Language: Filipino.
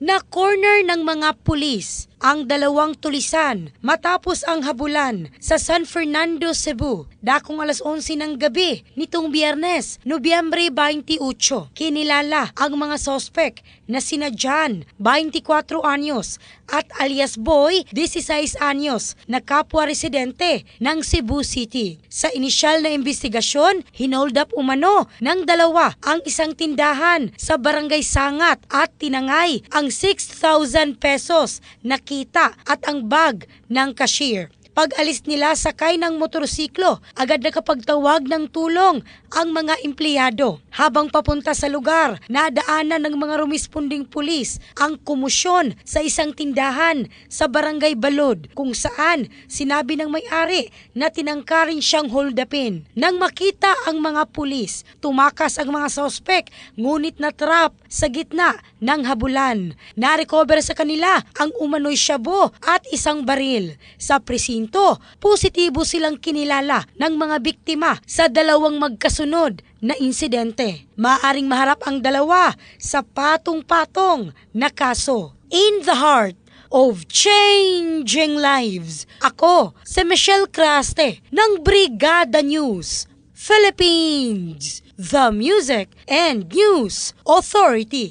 na corner ng mga pulis ang dalawang tulisan matapos ang habulan sa San Fernando, Cebu. Dakong alas 11 ng gabi nitong Biyernes, Nobyembre 28. Kinilala ang mga sospek na sina John, 24 anyos, at alias Boy, 16 anyos, na kapwa residente ng Cebu City. Sa inisyal na investigasyon, hinold up umano ng dalawa ang isang tindahan sa Barangay Sangat at tinangay ang 6,000 pesos na kita at ang bag ng cashier. Pag-alis nila sakay ng motorsiklo, agad nakapagtawag ng tulong ang mga empleyado. Habang papunta sa lugar, nadaanan ng mga rumisponding pulis ang kumusyon sa isang tindahan sa Barangay Balod, kung saan sinabi ng may-ari na tinangkarin siyang holdupin. Nang makita ang mga pulis, tumakas ang mga sospek, ngunit natrap sa gitna ng habulan. Narecover sa kanila ang umano'y shabu at isang baril. Sa presinto, positibo silang kinilala ng mga biktima sa dalawang magkasunod na insidente. Maaring maharap ang dalawa sa patong-patong na kaso. In the heart of changing lives, ako si Michelle Craste ng Brigada News Philippines, the Music and News Authority.